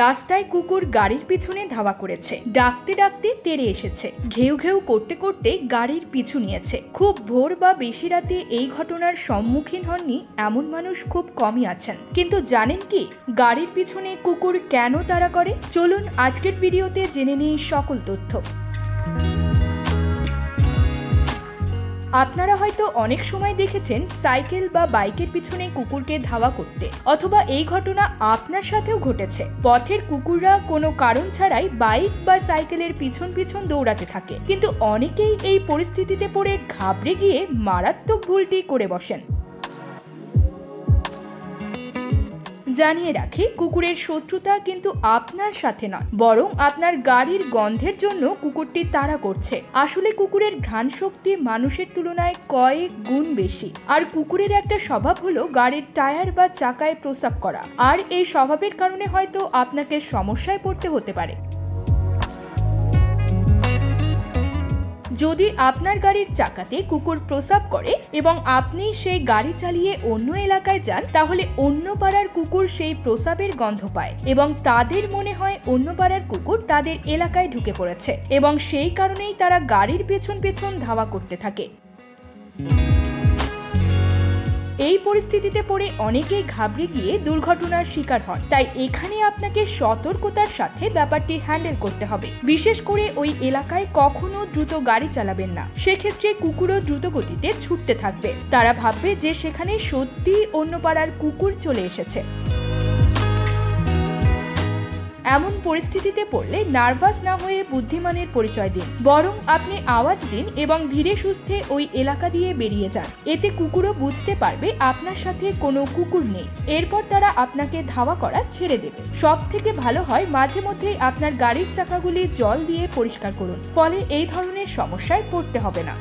রাস্তায় কুকুর গাড়ির পিছনে ধাওয়া করেছে, ডাকতে ডাকতে তেড়ে এসেছে, ঘেউ ঘেউ করতে করতে গাড়ির পিছু নিয়েছে। খুব ভোর বা বেশি রাতে এই ঘটনার সম্মুখীন হননি এমন মানুষ খুব কমই আছেন। কিন্তু জানেন কি গাড়ির পিছনে কুকুর কেন তাড়া করে? চলুন আজকের ভিডিওতে জেনে নিই সকল তথ্য। আপনারা হয়তো অনেক সময় দেখেছেন সাইকেল বা বাইকের পিছনে কুকুরকে ধাওয়া করতে, অথবা এই ঘটনা আপনার সাথেও ঘটেছে। পথের কুকুররা কোনো কারণ ছাড়াই বাইক বা সাইকেলের পিছন পিছন দৌড়াতে থাকে, কিন্তু অনেকেই এই পরিস্থিতিতে পড়ে ঘাবড়ে গিয়ে মারাত্মক ভুলটি করে বসেন। জানিয়ে রাখি, কুকুরের শত্রুতা কিন্তু আপনার সাথে নয়, বরং আপনার গাড়ির গন্ধের জন্য কুকুরটি তাড়া করছে। আসলে কুকুরের ঘ্রাণ শক্তি মানুষের তুলনায় কয়েক গুণ বেশি, আর কুকুরের একটা স্বভাব হলো গাড়ির টায়ার বা চাকায় প্রস্রাব করা, আর এই স্বভাবের কারণে হয়তো আপনাকে সমস্যায় পড়তে হতে পারে। যদি আপনার গাড়ির চাকাতে কুকুর প্রস্রাব করে এবং আপনি সেই গাড়ি চালিয়ে অন্য এলাকায় যান, তাহলে অন্য পাড়ার কুকুর সেই প্রস্রাবের গন্ধ পায় এবং তাদের মনে হয় অন্য পাড়ার কুকুর তাদের এলাকায় ঢুকে পড়েছে, এবং সেই কারণেই তারা গাড়ির পেছন পেছন ধাওয়া করতে থাকে। এই পরিস্থিতিতে পড়ে অনেকেই ঘাবড়ে গিয়ে দুর্ঘটনার শিকার হন। তাই এখানে আপনাকে সতর্কতার সাথে ব্যাপারটি হ্যান্ডেল করতে হবে। বিশেষ করে ওই এলাকায় কখনো দ্রুত গাড়ি চালাবেন না। সেক্ষেত্রে কুকুরও দ্রুত গতিতে ছুটতে থাকবে। তারা ভাববে যে সেখানে সত্যি অন্য পাড়ার কুকুর চলে এসেছে। এমন পরিস্থিতিতে পড়লে নার্ভাস না হয়ে বুদ্ধিমানের পরিচয় দিন, বরং আপনি আওয়াজ দিন এবং ধীরে সুস্থে ওই এলাকা দিয়ে বেরিয়ে যান। এতে কুকুরও বুঝতে পারবে আপনার সাথে কোনো কুকুর নেই। এরপর তারা আপনাকে ধাওয়া করা ছেড়ে দেবে। সব থেকে ভালো হয় মাঝে মধ্যেই আপনার গাড়ির চাকাগুলি জল দিয়ে পরিষ্কার করুন, ফলে এই ধরনের সমস্যায় পড়তে হবে না।